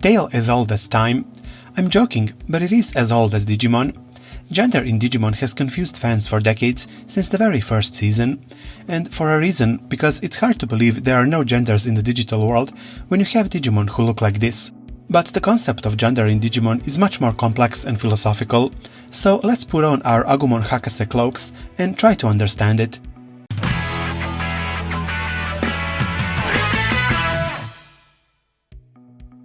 Tale as old as time. I'm joking, but it is as old as Digimon. Gender in Digimon has confused fans for decades, since the very first season. And for a reason, because it's hard to believe there are no genders in the digital world when you have Digimon who look like this. But the concept of gender in Digimon is much more complex and philosophical, so let's put on our Agumon Hakase cloaks and try to understand it.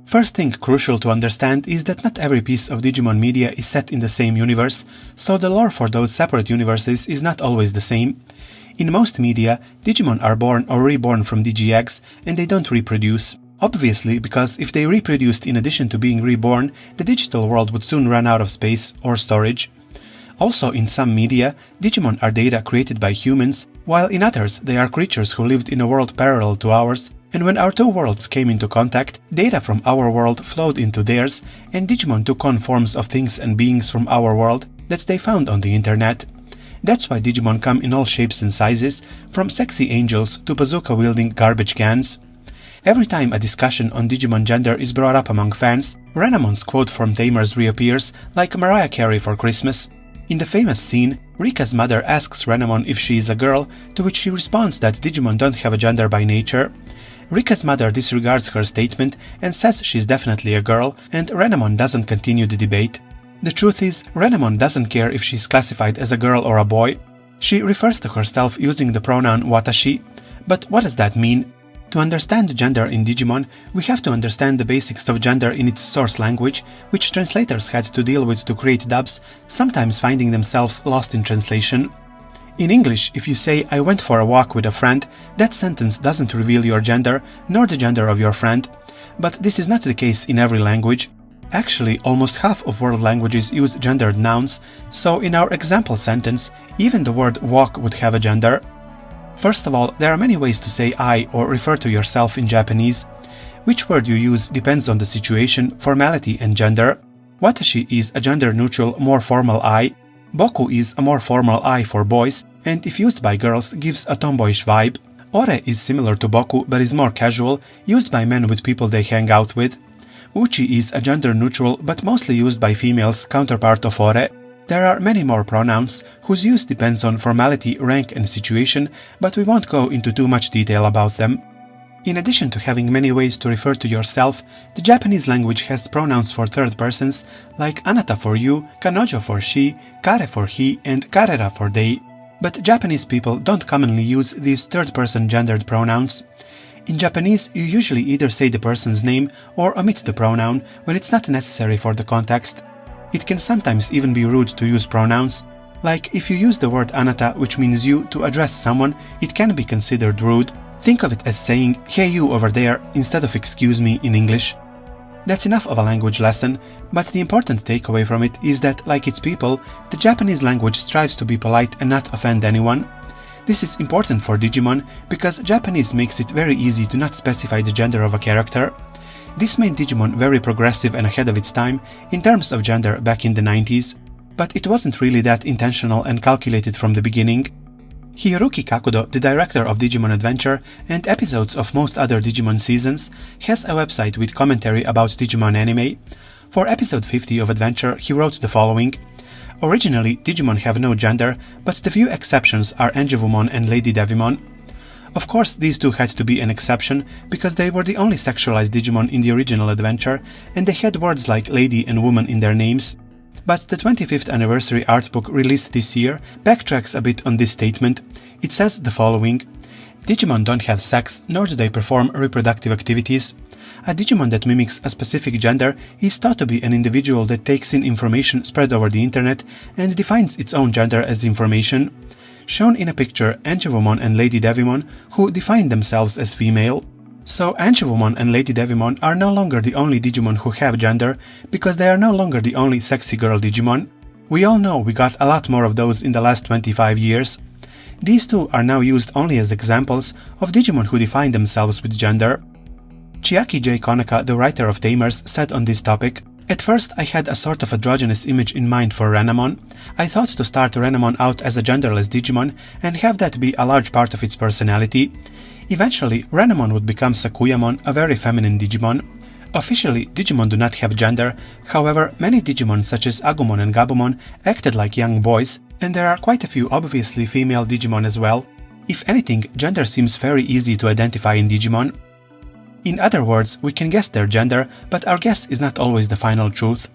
First thing crucial to understand is that not every piece of Digimon media is set in the same universe, so the lore for those separate universes is not always the same. In most media, Digimon are born or reborn from Digi-eggs, and they don't reproduce. Obviously, because if they reproduced in addition to being reborn, the digital world would soon run out of space or storage. Also, in some media, Digimon are data created by humans, while in others they are creatures who lived in a world parallel to ours, and when our two worlds came into contact, data from our world flowed into theirs, and Digimon took on forms of things and beings from our world that they found on the internet. That's why Digimon come in all shapes and sizes, from sexy angels to bazooka-wielding garbage cans. Every time a discussion on Digimon gender is brought up among fans, Renamon's quote from Tamers reappears like Mariah Carey for Christmas. In the famous scene, Rika's mother asks Renamon if she is a girl, to which she responds that Digimon don't have a gender by nature. Rika's mother disregards her statement and says she's definitely a girl, and Renamon doesn't continue the debate. The truth is, Renamon doesn't care if she's classified as a girl or a boy. She refers to herself using the pronoun watashi. But what does that mean? To understand gender in Digimon, we have to understand the basics of gender in its source language, which translators had to deal with to create dubs, sometimes finding themselves lost in translation. In English, if you say, "I went for a walk with a friend," that sentence doesn't reveal your gender, nor the gender of your friend. But this is not the case in every language. Actually, almost half of world languages use gendered nouns, so in our example sentence, even the word walk would have a gender. First of all, there are many ways to say I or refer to yourself in Japanese. Which word you use depends on the situation, formality and gender. Watashi is a gender-neutral, more formal I. Boku is a more formal I for boys, and if used by girls gives a tomboyish vibe. Ore is similar to Boku but is more casual, used by men with people they hang out with. Uchi is a gender-neutral but mostly used by females, counterpart of Ore. There are many more pronouns, whose use depends on formality, rank and situation, but we won't go into too much detail about them. In addition to having many ways to refer to yourself, the Japanese language has pronouns for third persons like anata for you, kanojo for she, kare for he, and karera for they. But Japanese people don't commonly use these third-person gendered pronouns. In Japanese, you usually either say the person's name or omit the pronoun when it's not necessary for the context. It can sometimes even be rude to use pronouns. Like, if you use the word anata, which means you, to address someone, it can be considered rude. Think of it as saying, "Hey you over there," instead of "excuse me" in English. That's enough of a language lesson, but the important takeaway from it is that, like its people, the Japanese language strives to be polite and not offend anyone. This is important for Digimon because Japanese makes it very easy to not specify the gender of a character. This made Digimon very progressive and ahead of its time in terms of gender back in the 90s, but it wasn't really that intentional and calculated from the beginning. Hiroki Kakudo, the director of Digimon Adventure and episodes of most other Digimon seasons, has a website with commentary about Digimon anime. For episode 50 of Adventure, he wrote the following: "Originally, Digimon have no gender, but the few exceptions are Angevumon and Lady Devimon. Of course, these two had to be an exception, because they were the only sexualized Digimon in the original Adventure, and they had words like lady and woman in their names. But the 25th anniversary art book released this year backtracks a bit on this statement. It says the following: Digimon don't have sex, nor do they perform reproductive activities. A Digimon that mimics a specific gender is thought to be an individual that takes in information spread over the internet and defines its own gender as information. Shown in a picture, Angevumon and Lady Devimon, who define themselves as female. So Angevumon and Lady Devimon are no longer the only Digimon who have gender, because they are no longer the only sexy girl Digimon. We all know we got a lot more of those in the last 25 years. These two are now used only as examples of Digimon who define themselves with gender." Chiaki J. Konaka, the writer of Tamers, said on this topic, "At first I had a sort of androgynous image in mind for Renamon. I thought to start Renamon out as a genderless Digimon and have that be a large part of its personality. Eventually, Renamon would become Sakuyamon, a very feminine Digimon. Officially, Digimon do not have gender, however, many Digimon such as Agumon and Gabumon acted like young boys, and there are quite a few obviously female Digimon as well. If anything, gender seems very easy to identify in Digimon. In other words, we can guess their gender, but our guess is not always the final truth.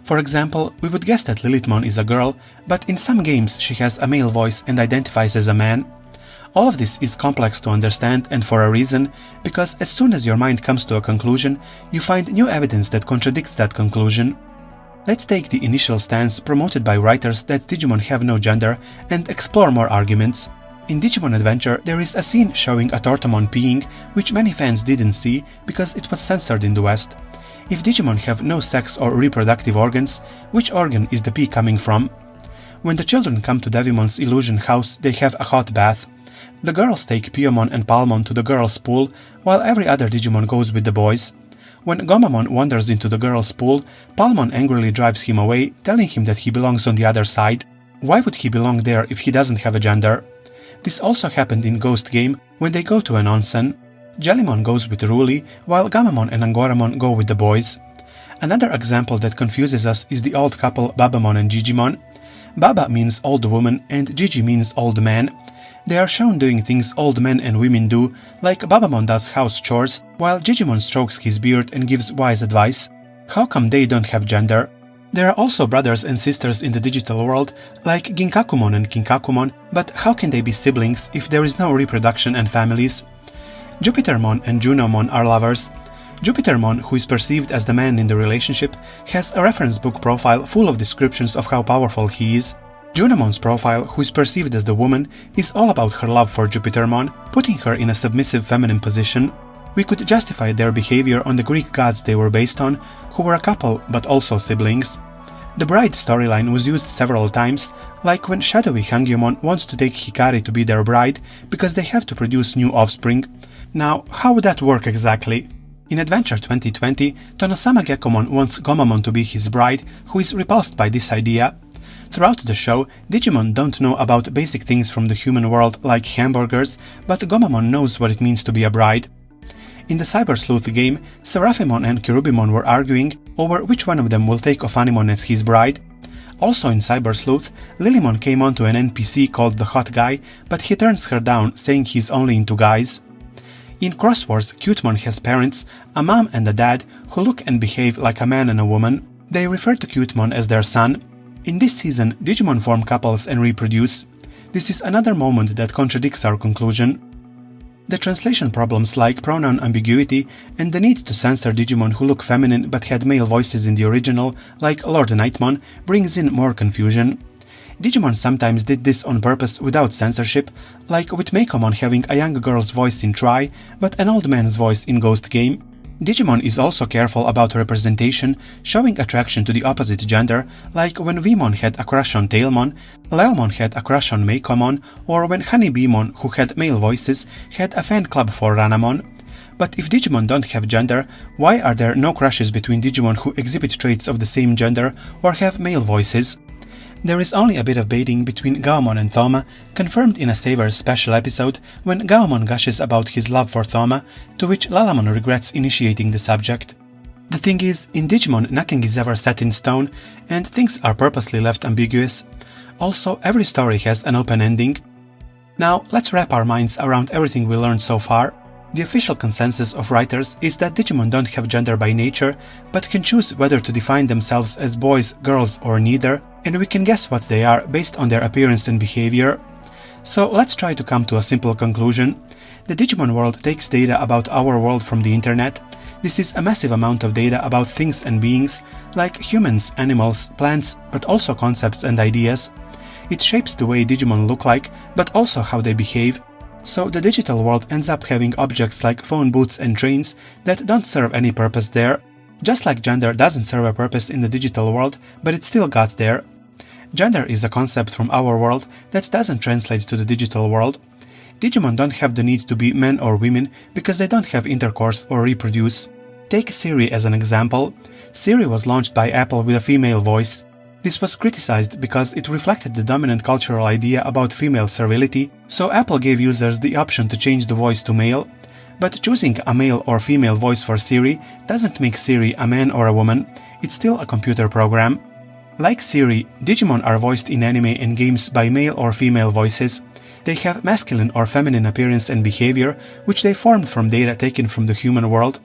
For example, we would guess that Lilithmon is a girl, but in some games she has a male voice and identifies as a man. All of this is complex to understand, and for a reason, because as soon as your mind comes to a conclusion, you find new evidence that contradicts that conclusion. Let's take the initial stance promoted by writers that Digimon have no gender and explore more arguments. In Digimon Adventure, there is a scene showing a Tortomon peeing, which many fans didn't see because it was censored in the West. If Digimon have no sex or reproductive organs, which organ is the pee coming from? When the children come to Devimon's illusion house, they have a hot bath. The girls take Piyomon and Palmon to the girls' pool, while every other Digimon goes with the boys. When Gomamon wanders into the girls' pool, Palmon angrily drives him away, telling him that he belongs on the other side. Why would he belong there if he doesn't have a gender? This also happened in Ghost Game when they go to an onsen. Jellymon goes with Ruli, while Gamamon and Angoramon go with the boys. Another example that confuses us is the old couple Babamon and Gigimon. Baba means old woman and Gigi means old man. They are shown doing things old men and women do, like Babamon does house chores, while Gigimon strokes his beard and gives wise advice. How come they don't have gender? There are also brothers and sisters in the digital world, like Ginkakumon and Kinkakumon, but how can they be siblings if there is no reproduction and families? Jupitermon and Junomon are lovers. Jupitermon, who is perceived as the man in the relationship, has a reference book profile full of descriptions of how powerful he is. Junomon's profile, who is perceived as the woman, is all about her love for Jupitermon, putting her in a submissive feminine position. We could justify their behavior on the Greek gods they were based on, who were a couple but also siblings. The bride storyline was used several times, like when shadowy Hangyomon want to take Hikari to be their bride because they have to produce new offspring. Now, how would that work exactly? In Adventure 2020, Tonosama Gekomon wants Gomamon to be his bride, who is repulsed by this idea. Throughout the show, Digimon don't know about basic things from the human world like hamburgers, but Gomamon knows what it means to be a bride. In the Cyber Sleuth game, Seraphimon and Cherubimon were arguing over which one of them will take Ophanimon as his bride. Also in Cyber Sleuth, Lilymon came onto an NPC called the Hot Guy, but he turns her down, saying he's only into guys. In Cross Wars, Cutemon has parents, a mom and a dad, who look and behave like a man and a woman. They refer to Cutemon as their son. In this season, Digimon form couples and reproduce. This is another moment that contradicts our conclusion. The translation problems like pronoun ambiguity and the need to censor Digimon who look feminine but had male voices in the original, like Lord Nightmon, brings in more confusion. Digimon sometimes did this on purpose without censorship, like with Meikomon having a young girl's voice in Try, but an old man's voice in Ghost Game. Digimon is also careful about representation, showing attraction to the opposite gender, like when Vmon had a crush on Tailmon, Leomon had a crush on Meikomon, or when Honeybeemon, who had male voices, had a fan club for Renamon. But if Digimon don't have gender, why are there no crushes between Digimon who exhibit traits of the same gender or have male voices? There is only a bit of baiting between Gaomon and Thoma, confirmed in a Saber's special episode when Gaomon gushes about his love for Thoma, to which Lalamon regrets initiating the subject. The thing is, in Digimon nothing is ever set in stone, and things are purposely left ambiguous. Also, every story has an open ending. Now, let's wrap our minds around everything we learned so far. The official consensus of writers is that Digimon don't have gender by nature, but can choose whether to define themselves as boys, girls, or neither, and we can guess what they are based on their appearance and behavior. So let's try to come to a simple conclusion. The Digimon world takes data about our world from the internet. This is a massive amount of data about things and beings, like humans, animals, plants, but also concepts and ideas. It shapes the way Digimon look like, but also how they behave. So the digital world ends up having objects like phone booths and trains that don't serve any purpose there. Just like gender doesn't serve a purpose in the digital world, but it still got there. Gender is a concept from our world that doesn't translate to the digital world. Digimon don't have the need to be men or women because they don't have intercourse or reproduce. Take Siri as an example. Siri was launched by Apple with a female voice. This was criticized because it reflected the dominant cultural idea about female servility, so Apple gave users the option to change the voice to male. But choosing a male or female voice for Siri doesn't make Siri a man or a woman, it's still a computer program. Like Siri, Digimon are voiced in anime and games by male or female voices. They have masculine or feminine appearance and behavior, which they formed from data taken from the human world.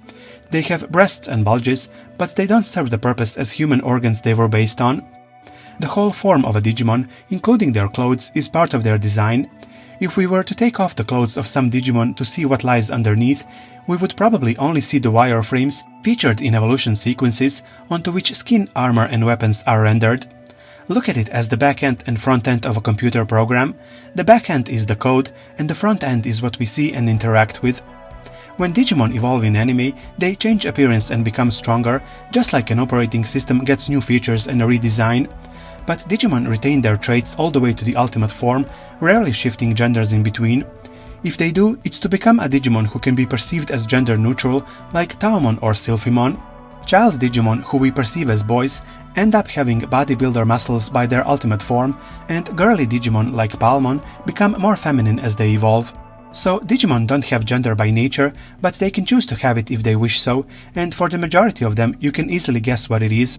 They have breasts and bulges, but they don't serve the purpose as human organs they were based on. The whole form of a Digimon, including their clothes, is part of their design. If we were to take off the clothes of some Digimon to see what lies underneath, we would probably only see the wireframes featured in evolution sequences onto which skin, armor and weapons are rendered. Look at it as the back end and front end of a computer program. The back end is the code, and the front end is what we see and interact with. When Digimon evolve in anime, they change appearance and become stronger, just like an operating system gets new features and a redesign. But Digimon retain their traits all the way to the ultimate form, rarely shifting genders in between. If they do, it's to become a Digimon who can be perceived as gender neutral, like Taomon or Sylphimon. Child Digimon, who we perceive as boys, end up having bodybuilder muscles by their ultimate form, and girly Digimon like Palmon become more feminine as they evolve. So Digimon don't have gender by nature, but they can choose to have it if they wish so, and for the majority of them you can easily guess what it is.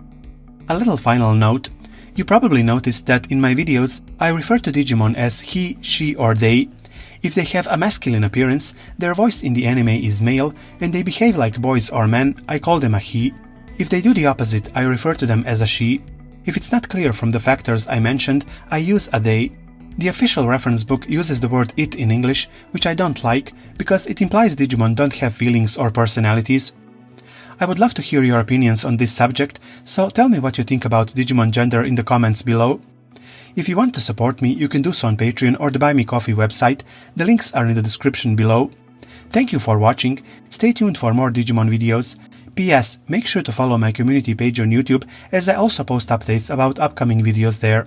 A little final note. You probably noticed that in my videos I refer to Digimon as he, she or they. If they have a masculine appearance, their voice in the anime is male, and they behave like boys or men, I call them a he. If they do the opposite, I refer to them as a she. If it's not clear from the factors I mentioned, I use a they. The official reference book uses the word it in English, which I don't like, because it implies Digimon don't have feelings or personalities. I would love to hear your opinions on this subject, so tell me what you think about Digimon Gender in the comments below. If you want to support me, you can do so on Patreon or the Buy Me Coffee website, the links are in the description below. Thank you for watching, stay tuned for more Digimon videos. P.S. Make sure to follow my community page on YouTube, as I also post updates about upcoming videos there.